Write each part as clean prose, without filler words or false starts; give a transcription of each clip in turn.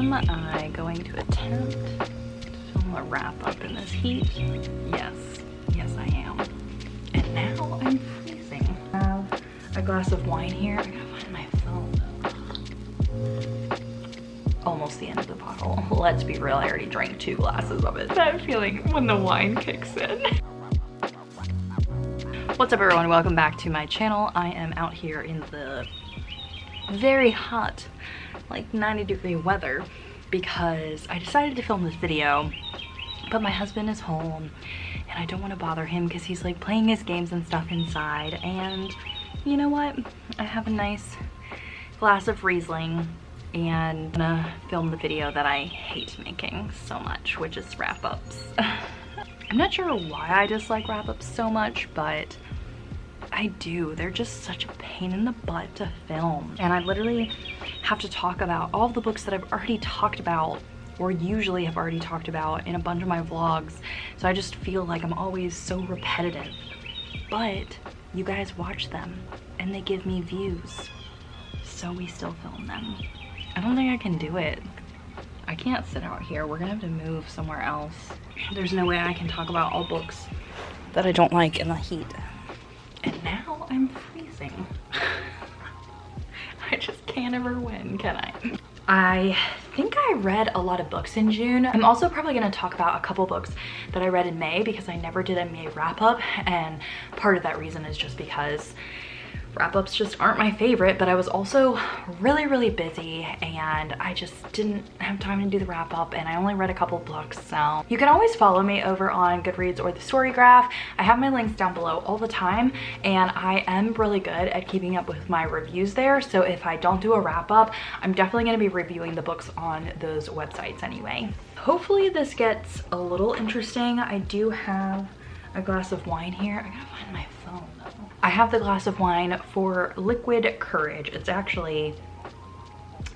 Am I going to attempt to film a wrap up in this heat? Yes, yes I am. And now I'm freezing. I have a glass of wine here. I gotta find my phone. Almost the end of the bottle. Let's be real, I already drank 2 glasses of it. That feeling when the wine kicks in. What's up everyone, welcome back to my channel. I am out here in the very hot, like 90-degree weather because I decided to film this video, but my husband is home and I don't want to bother him because he's like playing his games and stuff inside. And you know what? I have a nice glass of Riesling and I'm gonna film the video that I hate making so much, which is wrap-ups. I'm not sure why I dislike wrap-ups so much, but I do. They're just such a pain in the butt to film. And I literally have to talk about all of the books that I've already talked about, or usually have already talked about in a bunch of my vlogs. So I just feel like I'm always so repetitive. But you guys watch them and they give me views. So we still film them. I don't think I can do it. I can't sit out here. We're gonna have to move somewhere else. There's no way I can talk about all books that I don't like in the heat. And now I'm freezing. I just can't ever win, can I? I think I read a lot of books in June. I'm also probably gonna talk about a couple books that I read in May because I never did a May wrap up, and part of that reason is just because wrap-ups just aren't my favorite, but I was also really busy and I just didn't have time to do the wrap-up, and I only read a couple books. So you can always follow me over on Goodreads or the Storygraph. I have my links down below all the time, and I am really good at keeping up with my reviews there. So if I don't do a wrap-up, I'm definitely going to be reviewing the books on those websites anyway. Hopefully this gets a little interesting. I do have a glass of wine here. I gotta find my phone though. I have the glass of wine for Liquid Courage. It's actually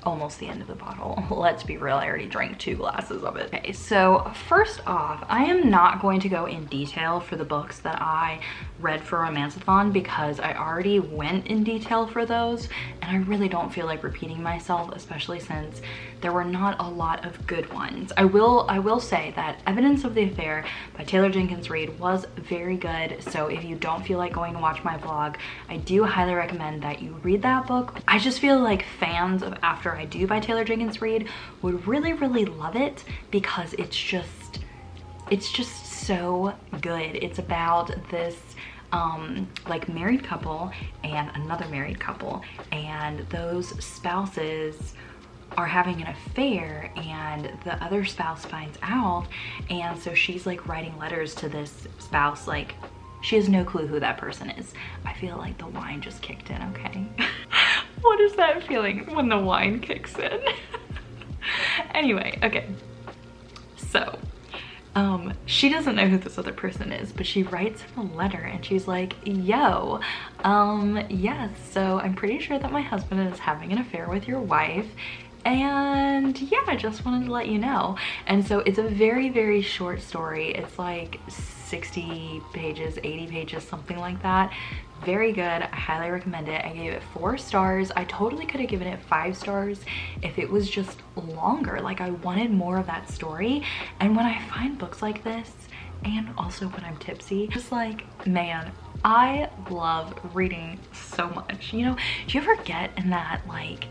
almost the end of the bottle. Let's be real, I already drank 2 glasses of it. Okay, so first off, I am not going to go in detail for the books that I read for RomanceAthon because I already went in detail for those, and I really don't feel like repeating myself, especially since there were not a lot of good ones. I will say that Evidence of the Affair by Taylor Jenkins Reid was very good, so if you don't feel like going to watch my vlog, I do highly recommend that you read that book. I just feel like fans of After I Do by Taylor Jenkins Reid would really love it because it's just so good. It's about this like married couple and another married couple, and those spouses are having an affair and the other spouse finds out, and so she's like writing letters to this spouse, like she has no clue who that person is. I feel like the wine just kicked in, okay? What is that feeling when the wine kicks in? Anyway, okay, so she doesn't know who this other person is, but she writes him a letter and she's like, yo, yes, so I'm pretty sure that my husband is having an affair with your wife, and yeah, I just wanted to let you know. And so it's a very short story. It's like 60 pages, 80 pages, something like that. Very good. I highly recommend it. I gave it 4 stars. I totally could have given it 5 stars if it was just longer. Like, I wanted more of that story. And when I find books like this, and also when I'm tipsy, just like, man, I love reading so much. You know, do you ever get in that like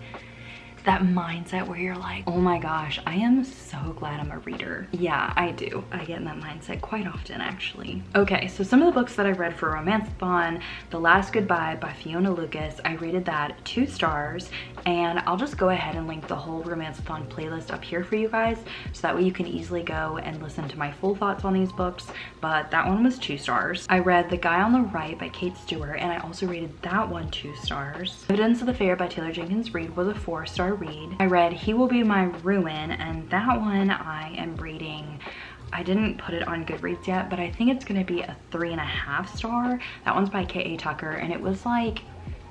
that mindset where you're like, oh my gosh, I am so glad I'm a reader? Yeah, I do. I get in that mindset quite often, actually. Okay, so some of the books that I read for RomanceAthon: The Last Goodbye by Fiona Lucas, I rated that 2 stars, and I'll just go ahead and link the whole RomanceAthon playlist up here for you guys, so that way you can easily go and listen to my full thoughts on these books, but that one was 2 stars. I read The Guy on the Right by Kate Stewart, and I also rated that one 2 stars. Evidence of the Affair by Taylor Jenkins Reid was a 4-star read. I read He Will Be My Ruin, and that one I am rating, I didn't put it on Goodreads yet, but I think it's gonna be a 3.5 star. That one's by K.A. Tucker, and it was like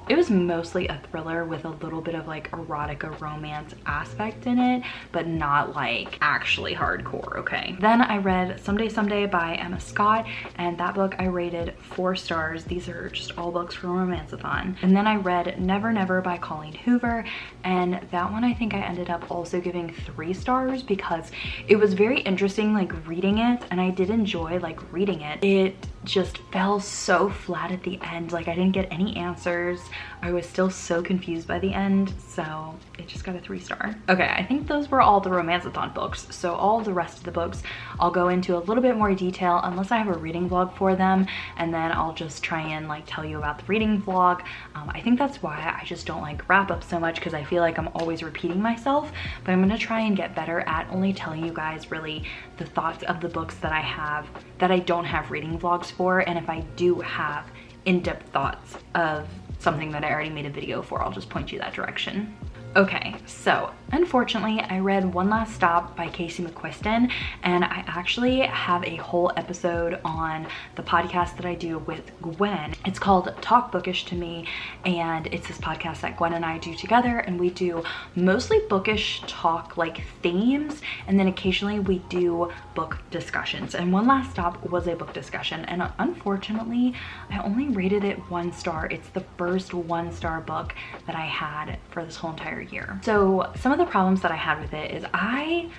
It was mostly a thriller with a little bit of like erotica romance aspect in it, but not like actually hardcore, okay? Then I read Someday Someday by Emma Scott, and that book I rated 4 stars. These are just all books from RomanceAthon. And then I read Never Never by Colleen Hoover, and that one I think I ended up also giving 3 stars because it was very interesting like reading it, and I did enjoy like reading it. It just fell so flat at the end. Like I didn't get any answers. I was still so confused by the end, so it just got a 3 star. Okay, I think those were all the RomanceAthon books. So all the rest of the books I'll go into a little bit more detail unless I have a reading vlog for them, and then I'll just try and like tell you about the reading vlog. I think that's why I just don't like wrap up so much, because I feel like I'm always repeating myself, but I'm gonna try and get better at only telling you guys really the thoughts of the books that I have that I don't have reading vlogs for, and if I do have in-depth thoughts of something that I already made a video for, I'll just point you that direction. Okay, so unfortunately I read One Last Stop by Casey McQuiston, and I actually have a whole episode on the podcast that I do with Gwen. It's called Talk Bookish to Me, and it's this podcast that Gwen and I do together, and we do mostly bookish talk like themes, and then occasionally we do book discussions, and One Last Stop was a book discussion, and unfortunately I only rated it 1 star. It's the first 1-star book that I had for this whole entire year. So some of the problems that I had with it is I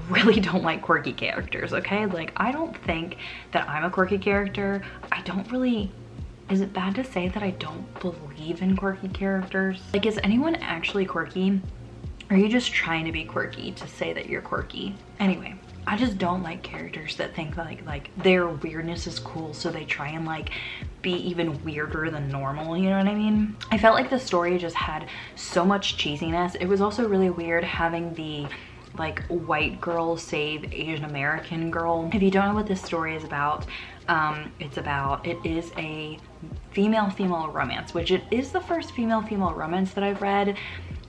really don't like quirky characters, okay? Like I don't think that I'm a quirky character. I don't really, is it bad to say that I don't believe in quirky characters? Like, is anyone actually quirky? Or are you just trying to be quirky to say that you're quirky? Anyway, I just don't like characters that think like their weirdness is cool, so they try and like be even weirder than normal, you know what I mean? I felt like the story just had so much cheesiness. It was also really weird having the like white girl save Asian American girl. If you don't know what this story is about, it is a female romance, which it is the first female romance that I've read.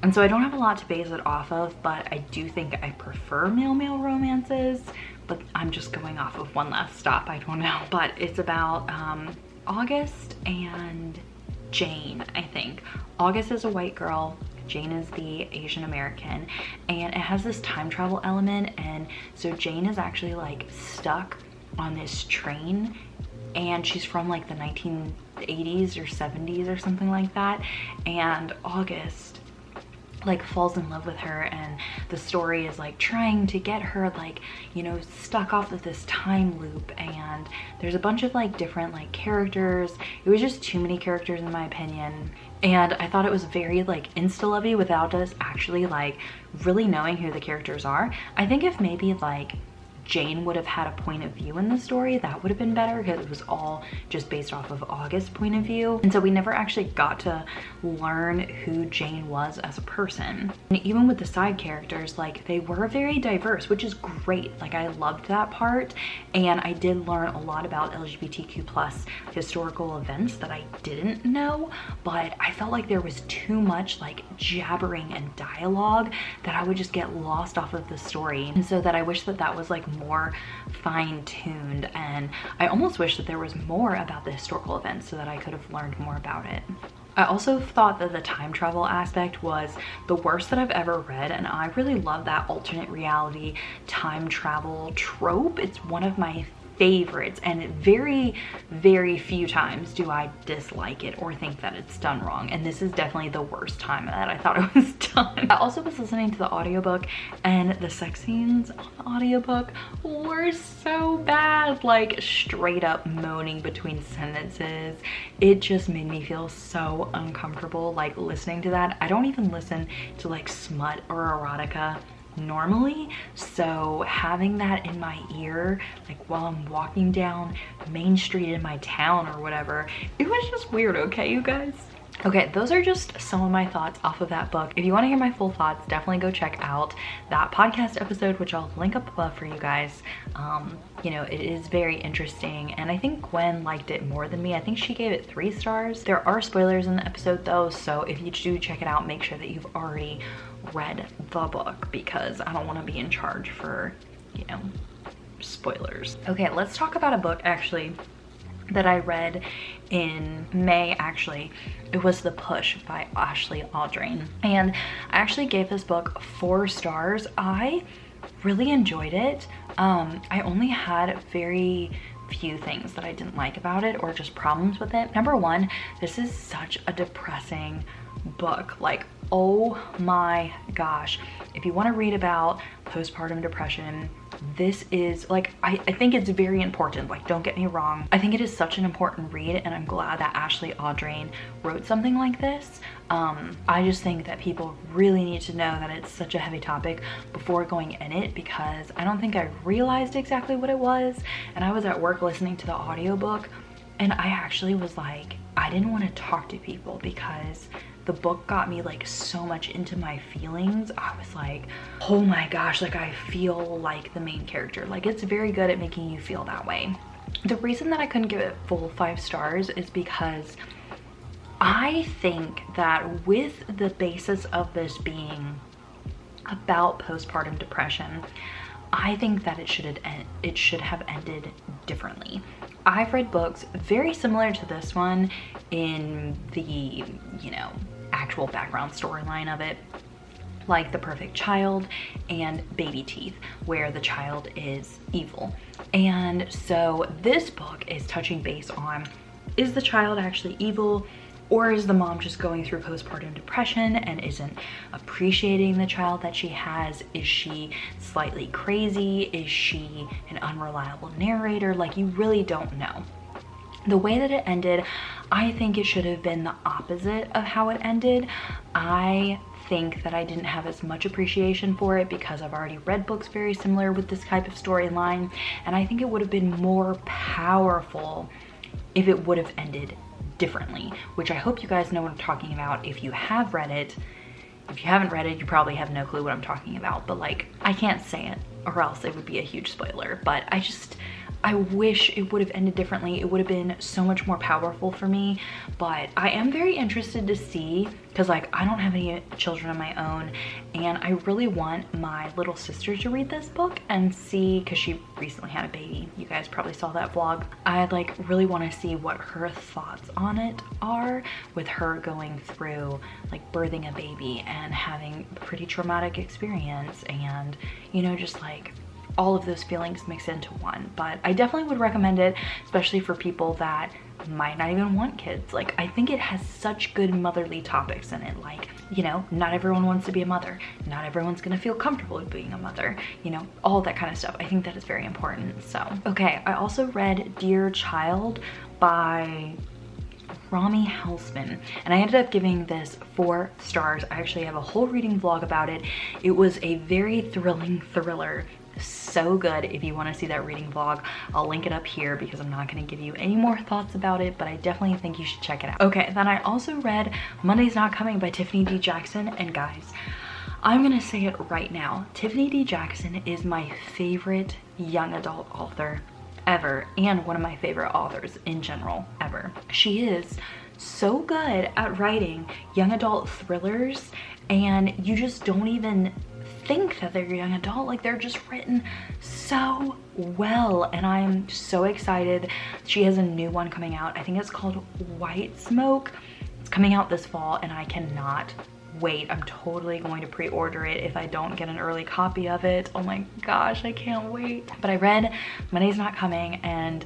And so I don't have a lot to base it off of, but I do think I prefer male romances, but I'm just going off of One Last Stop, I don't know. But it's about August and Jane, I think. August is a white girl, Jane is the Asian American, and it has this time travel element, and so Jane is actually like stuck on this train, and she's from like the 1980s or 70s or something like that, and August like falls in love with her, and the story is like trying to get her like, you know, stuck off of this time loop, and there's a bunch of like different like characters. It was just too many characters in my opinion, and I thought it was very like insta-lovey without us actually like really knowing who the characters are. I think if maybe like Jane would have had a point of view in the story, that would have been better, because it was all just based off of August's point of view. And so we never actually got to learn who Jane was as a person. And even with the side characters, like they were very diverse, which is great. Like I loved that part. And I did learn a lot about LGBTQ+ historical events that I didn't know, but I felt like there was too much like jabbering and dialogue that I would just get lost off of the story. And so that I wish that that was like more fine-tuned, and I almost wish that there was more about the historical events so that I could have learned more about it. I also thought that the time travel aspect was the worst that I've ever read, and I really love that alternate reality time travel trope. It's one of my favorites, and very few times do I dislike it or think that it's done wrong, and this is definitely the worst time that I thought it was done. I also was listening to the audiobook, and the sex scenes on the audiobook were so bad, like straight up moaning between sentences. It just made me feel so uncomfortable like listening to that. I don't even listen to like smut or erotica normally, so having that in my ear like while I'm walking down Main Street in my town or whatever, it was just weird, okay you guys? Okay, those are just some of my thoughts off of that book. If you want to hear my full thoughts, definitely go check out that podcast episode, which I'll link up above for you guys. You know, it is very interesting, and I think Gwen liked it more than me. I think she gave it 3 stars. There are spoilers in the episode though, so if you do check it out, make sure that you've already read the book, because I don't want to be in charge for, you know, spoilers. Okay, let's talk about a book actually that I read in May, actually. It was The Push by Ashley Audrain. And I actually gave this book 4 stars. I really enjoyed it. I only had very few things that I didn't like about it, or just problems with it. Number one, this is such a depressing book. Like, oh my gosh. If you want to read about postpartum depression, this is like, I think it's very important. Like, don't get me wrong. I think it is such an important read, and I'm glad that Ashley Audrain wrote something like this. I just think that people really need to know that it's such a heavy topic before going in it, because I don't think I realized exactly what it was. And I was at work listening to the audiobook, and I actually was like, I didn't want to talk to people because the book got me like so much into my feelings. I was like, oh my gosh, like I feel like the main character. Like, it's very good at making you feel that way. The reason that I couldn't give it full 5 stars is because I think that with the basis of this being about postpartum depression, I think that it should have ended differently. I've read books very similar to this one in the, you know, actual background storyline of it, like The Perfect Child and Baby Teeth, where the child is evil. And so this book is touching base on, is the child actually evil? Or is the mom just going through postpartum depression and isn't appreciating the child that she has? Is she slightly crazy? Is she an unreliable narrator? Like, you really don't know. The way that it ended, I think it should have been the opposite of how it ended. I think that I didn't have as much appreciation for it because I've already read books very similar with this type of storyline, and I think it would have been more powerful if it would have ended differently, which I hope you guys know what I'm talking about if you have read it. If you haven't read it, you probably have no clue what I'm talking about, but like, I can't say it or else it would be a huge spoiler. But I wish it would have ended differently. It would have been so much more powerful for me. But I am very interested to see, because like, I don't have any children of my own, and I really want my little sister to read this book and see, because she recently had a baby. You guys probably saw that vlog. I like really want to see what her thoughts on it are, with her going through like birthing a baby and having a pretty traumatic experience, and you know, just like all of those feelings mixed into one. But I definitely would recommend it, especially for people that might not even want kids. Like, I think it has such good motherly topics in it. Like, you know, not everyone wants to be a mother. Not everyone's gonna feel comfortable with being a mother. You know, all that kind of stuff. I think that is very important. So, okay, I also read Dear Child by Rami Helsman, and I ended up giving this 4 stars. I actually have a whole reading vlog about it. It was a very thrilling thriller. So good. If you want to see that reading vlog, I'll link it up here, because I'm not going to give you any more thoughts about it, but I definitely think you should check it out. Okay, then I also read Monday's Not Coming by Tiffany D. Jackson, and guys, I'm gonna say it right now, Tiffany D. Jackson is my favorite young adult author ever, and one of my favorite authors in general ever. She is so good at writing young adult thrillers, and you just don't even think that they're young adult. Like, they're just written so well, and I'm so excited. She has a new one coming out. I think it's called White Smoke. It's coming out this fall, and I cannot wait. I'm totally going to pre-order it if I don't get an early copy of it. Oh my gosh, I can't wait. But I read Monday's Not Coming, and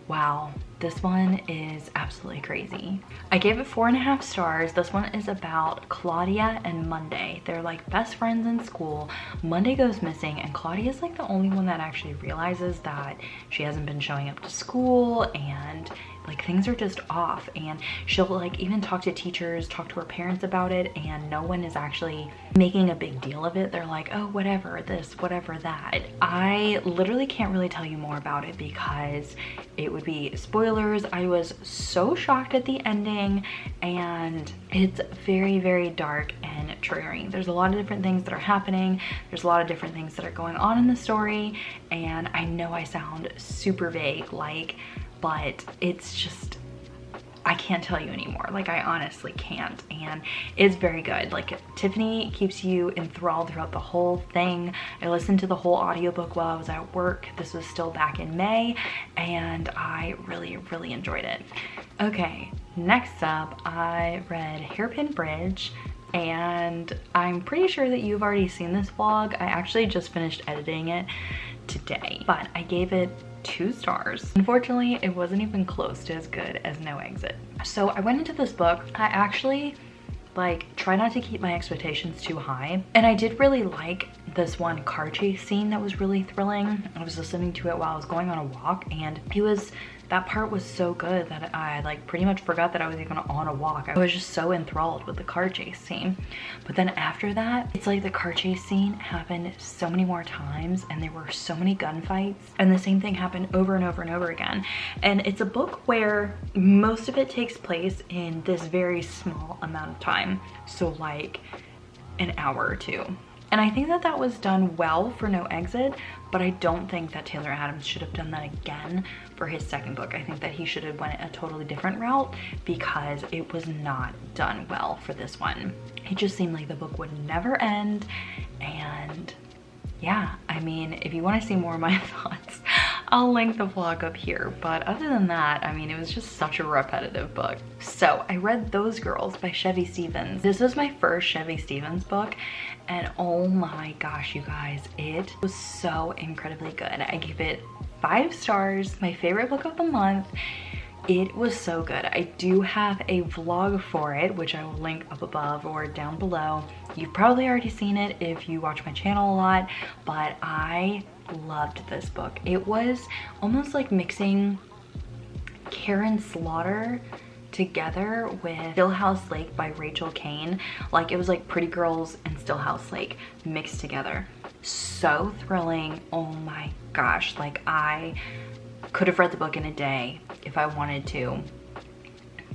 wow, this one is absolutely crazy. I gave it 4.5 stars. This one is about Claudia and Monday. They're like best friends in school. Monday goes missing, and Claudia is like the only one that actually realizes that she hasn't been showing up to school, and like things are just off, and she'll like even talk to teachers, talk to her parents about it, and no one is actually making a big deal of it. They're like, oh, whatever this, whatever that. I literally can't really tell you more about it because it would be spoilers. I was so shocked at the ending, and it's very, very dark and triggering. There's a lot of different things that are happening. There's a lot of different things that are going on in the story, and I know I sound super vague, like, but it's just, I can't tell you anymore. Like, I honestly can't. And it's very good. Like, Tiffany keeps you enthralled throughout the whole thing. I listened to the whole audiobook while I was at work. This was still back in May, and I really enjoyed it. Okay, next up, I read Hairpin Bridge, and I'm pretty sure that you've already seen this vlog. I actually just finished editing it today, but I gave it 2 stars. Unfortunately, it wasn't even close to as good as No Exit. So I went into this book, I actually try not to keep my expectations too high, and I did really like this one car chase scene that was really thrilling. I was listening to it while I was going on a walk, and that part was so good that I pretty much forgot that I was even on a walk. I was just so enthralled with the car chase scene. But then after that, it's like the car chase scene happened so many more times, and there were so many gunfights, and the same thing happened over and over and over again. And it's a book where most of it takes place in this very small amount of time. So like an hour or 2. And I think that that was done well for No Exit, but I don't think that Taylor Adams should have done that again for his second book. I think that he should have went a totally different route because it was not done well for this one. It just seemed like the book would never end, and yeah, I mean, if you want to see more of my thoughts, I'll link the vlog up here. But other than that, I mean, it was just such a repetitive book. So I read Those Girls by Chevy Stevens. This was my first Chevy Stevens book, and oh my gosh, you guys, it was so incredibly good. I gave it 5 stars, my favorite book of the month. It was so good. I do have a vlog for it, which I will link up above or down below. You've probably already seen it if you watch my channel a lot, but I loved this book. It was almost like mixing Karen Slaughter together with Stillhouse Lake by Rachel Kane. Like, it was like Pretty Girls and Stillhouse Lake mixed together. So thrilling. Oh my gosh, like I could have read the book in a day if I wanted to,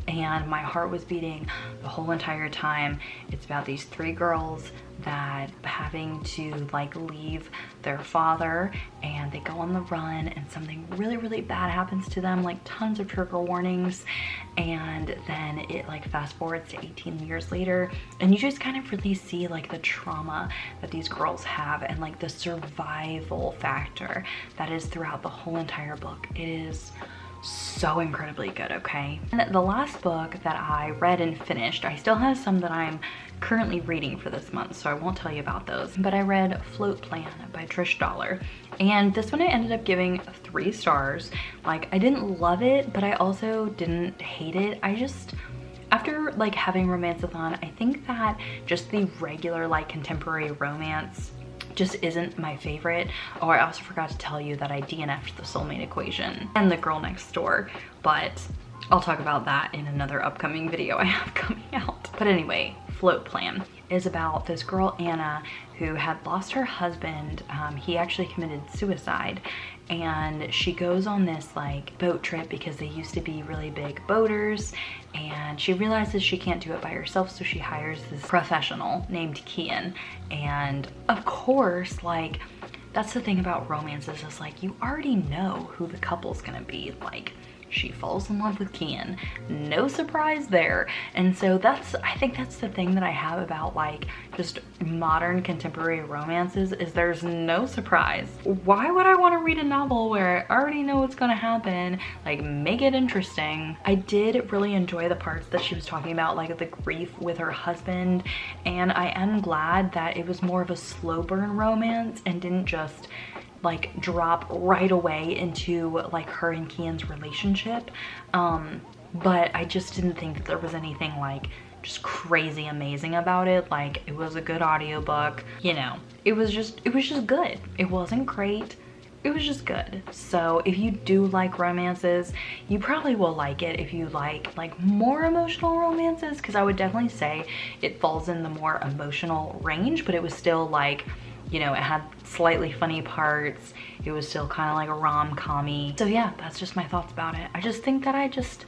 and my heart was beating the whole entire time. It's about these 3 girls that having to leave their father, and they go on the run, and something really bad happens to them, like tons of trigger warnings, and then it fast forwards to 18 years later, and you just kind of really see the trauma that these girls have, and the survival factor that is throughout the whole entire book. It is so incredibly good, okay? And the last book that I read and finished, I still have some that I'm currently reading for this month, so I won't tell you about those, but I read Float Plan by Trish Dollar, and this one I ended up giving 3 stars. I didn't love it, but I also didn't hate it. I just, after having RomanceAthon, I think that just the regular contemporary romance just isn't my favorite. Oh, I also forgot to tell you that I DNF'd The Soulmate Equation and The Girl Next Door, but I'll talk about that in another upcoming video I have coming out. But anyway, Float Plan is about this girl, Anna, who had lost her husband. He actually committed suicide, and she goes on this boat trip because they used to be really big boaters, and she realizes she can't do it by herself, so she hires this professional named Kian. And of course, that's the thing about romances, is you already know who the couple's gonna be. She falls in love with Kian, no surprise there. And so I think that's the thing that I have about just modern contemporary romances, is there's no surprise. Why would I want to read a novel where I already know what's gonna happen? Make it interesting. I did really enjoy the parts that she was talking about, the grief with her husband, and I am glad that it was more of a slow burn romance and didn't just drop right away into her and Kian's relationship. But I just didn't think that there was anything just crazy amazing about it. It was a good audiobook, you know. It was just good. It wasn't great, it was just good. So if you do like romances, you probably will like it. If you like more emotional romances, because I would definitely say it falls in the more emotional range, but it was still you know, it had slightly funny parts. It was still kind of a rom-com-y. So yeah, that's just my thoughts about it. I just think that I just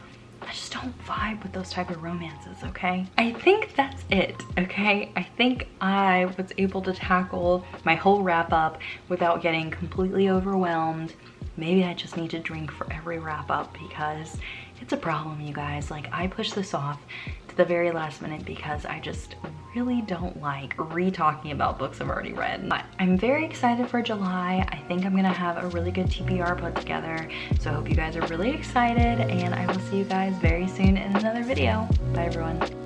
don't vibe with those type of romances, okay? I think that's it, okay? I think I was able to tackle my whole wrap up without getting completely overwhelmed. Maybe I just need to drink for every wrap up because it's a problem, you guys. Like, I push this off to the very last minute because I just really don't like re-talking about books I've already read. But I'm very excited for July. I think I'm gonna have a really good TBR put together. So I hope you guys are really excited, and I will see you guys very soon in another video. Bye everyone.